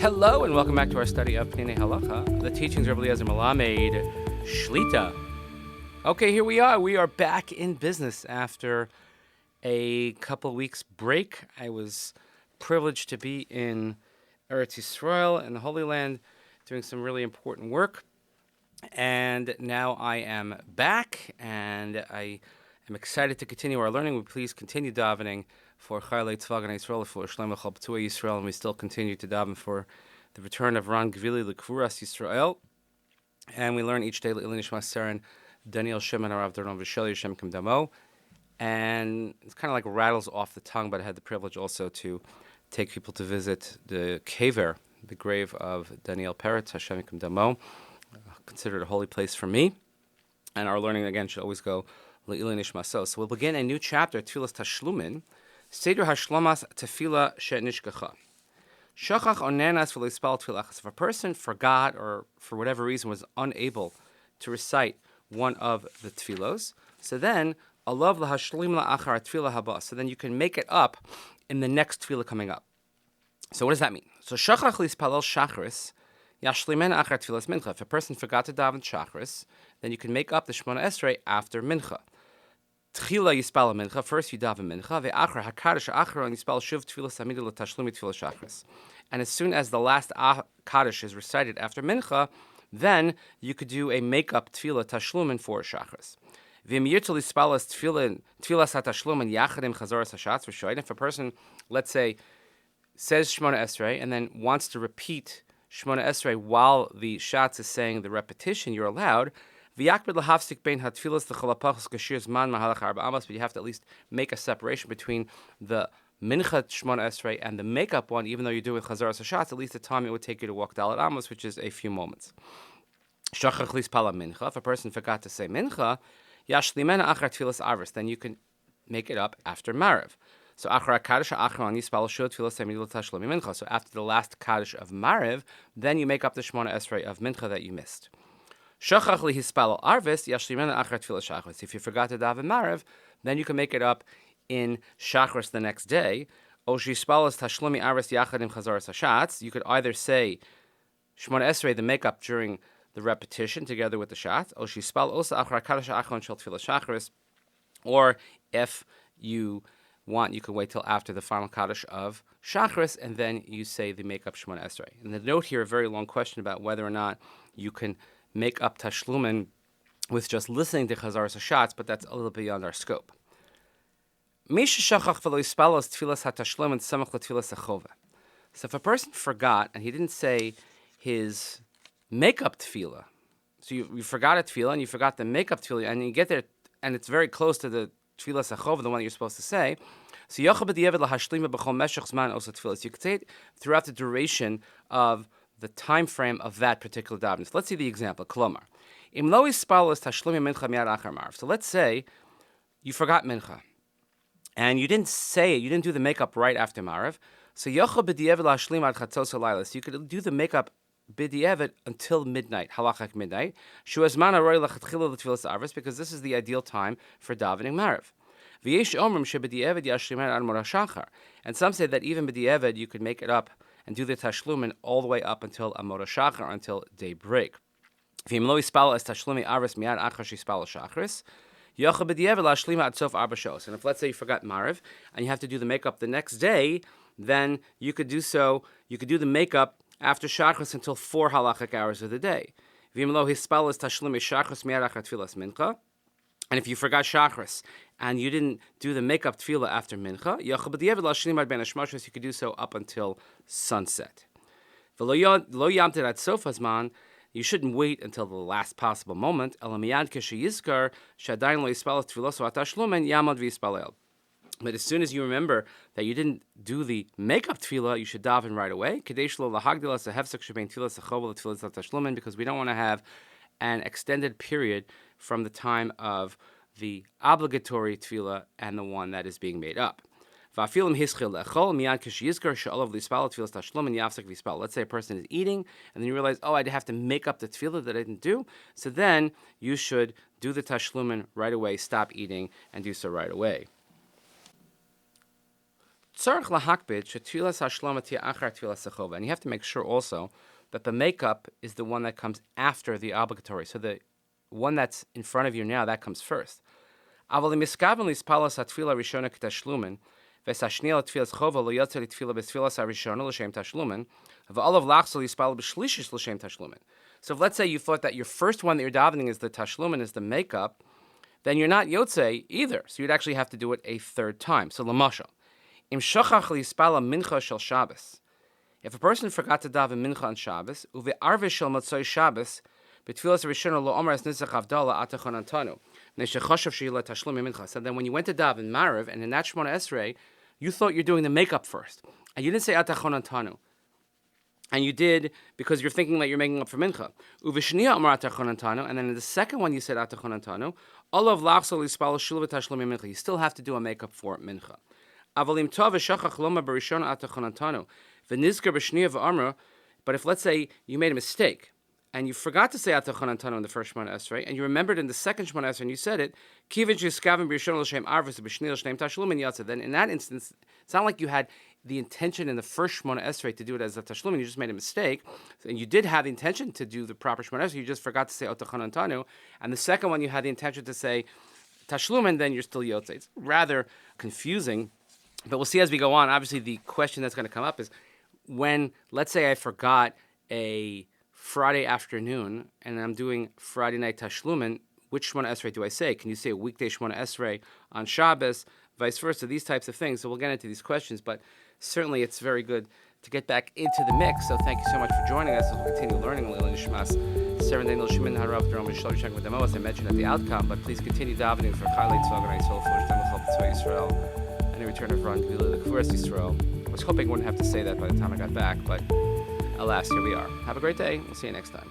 Hello and welcome back to our study of Peninei Halacha, the teachings of Rabbi Eliezer Melamed Shlita. Okay, here we are. We are back in business after a couple weeks break. I was privileged to be in Eretz Yisrael in the Holy Land doing some really important work. And now I am back and I am excited to continue our learning. We please continue davening for Chayalei Tzvah Ganei Yisrael, for Shlomo Chal P'tuei Yisrael, and we still continue to daven for the return of Ran Gvili L'Kvuras Yisrael. And we learn each day L'Ilui Nishmat Seren Daniel Shemoeh Esreh Doron V'Shel Yishem Kim Damo. And it's kind of like rattles off the tongue, but I had the privilege also to take people to visit the kever, the grave of Daniel Perez, Hashem Kim Damo, considered a holy place for me. And our learning, again, should always go L'Ilui Nishmat. So we'll begin a new chapter, Tefillas Tashlumin, Seder Hashlomas Tefillah She'nishkacha. Shachach onenas v'leispal tefillah. If a person forgot or for whatever reason was unable to recite one of the tefillos, so then alav lahashlim la'achar tefillah haba. So then you can make it up in the next tefillah coming up. So what does that mean? So shachach lispalel shachris yashlimen achar tefillas mincha. If a person forgot to daven shachris, then you can make up the Shemoeh Esreh after mincha. Tchila yispal mincha. First you daven mincha. Ve'achar hakadosh achar and yispal shuv tefillas hamidah l'tashlumi tefillah shachris. And as soon as the last kaddish is recited after mincha, then you could do a make-up tefillah tashlumin for shachris. V'imyirtul yispalas tefillas hatashlumin yachadim chazoras hashatz v'shoyin. If a person, let's say, says Shemoeh Esreh and then wants to repeat Shemoeh Esreh while the shatz is saying the repetition, you're allowed. But you have to at least make a separation between the mincha Shemoeh Esreh and the makeup one, even though you're doing chazaras hashatz, at least the time it would take you to walk Dalet Amos, which is a few moments. Shachach lispala mincha. If a person forgot to say mincha, yashlimena achar tefillas arvis, then you can make it up after Maariv. So achar kaddish achron yispal shul tefillas hamidah l'tashlumi mincha. So after the last kaddish of Maariv, then you make up the Shemoeh Esreh of mincha that you missed. Shachach lihispal arvis yashlimena achar tefillas shachris. If you forgot to daven Maariv, then you can make it up in Shachris the next day. O shispalas tashlumi arvis yachadim chazaras hashatz. You could either say Shemoeh Esreh, the makeup during the repetition together with the shatz. O shispal osa achar kaddish achron shel tefillah shachris. Or if you want, you can wait till after the final kaddish of shachris, and then you say the makeup Shemoeh Esreh. And the note here, a very long question about whether or not you can make up tashlumin with just listening to chazaras hashatz, but that's a little beyond our scope. So if a person forgot and he didn't say his makeup tefillah, so you forgot a tefillah and you forgot the makeup tefillah, and you get there and it's very close to the tefillah sachova, the one that you're supposed to say, so you could say it throughout the duration of the time frame of that particular davening. So let's see the example. Kolomar. So let's say you forgot mincha. And you didn't say it, you didn't do the makeup right after Maariv. So you could do the makeup b'di'evet until midnight, halachak midnight. Because this is the ideal time for davening Maariv. And some say that even b'di'evet you could make it up and do the tashlumin all the way up until Amor HaShachar, until daybreak. And if let's say you forgot Maariv and you have to do the makeup the next day, then you could do so. You could do the makeup after Shachris until 4 halachic hours of the day. And if you forgot Shachris and you didn't do the makeup tefillah after Mincha, you could do so up until sunset. You shouldn't wait until the last possible moment. But as soon as you remember that you didn't do the makeup tefillah, you should daven right away. Because we don't want to have an extended period from the time of the obligatory tefillah and the one that is being made up. Let's say a person is eating, and then you realize, oh, I'd have to make up the tefillah that I didn't do. So then you should do the tashlumin right away, stop eating, and do so right away. tzarich lahakbid shetfilas hashlama tia achar tfilas sechova, and you have to make sure also that the makeup is the one that comes after the obligatory. So the one that's in front of you now, that comes first. Aval miskaven lispalas hatfila rishona k'tashlumin, v'sashniel tfilas chova lo yotzer tfila b'tfilas harishona l'shem tashlumin, v'alav lachzol yispal b'shlishis l'shem tashlumin. So if let's say you thought that your first one that you're davening is the tashlumin, is the makeup, then you're not yotzei either. So you'd actually have to do it a third time. So l'mashal, im shochach lispala mincha shel Shabbos. If a person forgot to daven mincha on Shabbos, uve'arve shel motzoi Shabbos, b'tfilas rishona lo omer es nizach avdala atachon antanu, ne'shechoshav she'ila tashlum mincha. So then when you went to daven Mariv, and in that Shemoeh Esreh, you thought you're doing the makeup first, and you didn't say atachon antanu. And you did because you're thinking that you're making up for mincha. Uvishniya amar atachon antanu, and then in the second one you said atachon antanu. Olav lachsol ispal shul v'tashlum mincha. You still have to do a makeup for mincha. Avalim tov v'shachach loma barishon atachon antanu. V'nizker b'shniya v'amra. But if let's say you made a mistake and you forgot to say atachon antanu in the first Shemoeh Esreh, and you remembered in the second Shemoeh Esreh and you said it, kivin sheskaven b'rishon l'shem arvus b'shniya l'shem tashlum yatzah. Then in that instance, it's not like you had the intention in the first Shemoeh Esreh to do it as a tashlum, and you just made a mistake, and you did have the intention to do the proper Shemoeh Esreh, you just forgot to say atachon antanu, and the second one you had the intention to say tashlum, and then you're still yotzei. It's rather confusing, but we'll see as we go on. Obviously, the question that's going to come up is when, let's say I forgot a Friday afternoon, and I'm doing Friday night tashlumin, which Shemoeh Esreh do I say? Can you say a weekday Shemoeh Esreh on Shabbos, vice versa, these types of things? So we'll get into these questions, but certainly it's very good to get back into the mix. So thank you so much for joining us as we continue learning Nishmas. As I mentioned at the outcome, but please continue davening for Chayei Tzvagan Yisrael, for Yisrael, and the return of Ron Gvila, the Kuras Yisrael. I was hoping I wouldn't have to say that by the time I got back, but alas, here we are. Have a great day. We'll see you next time.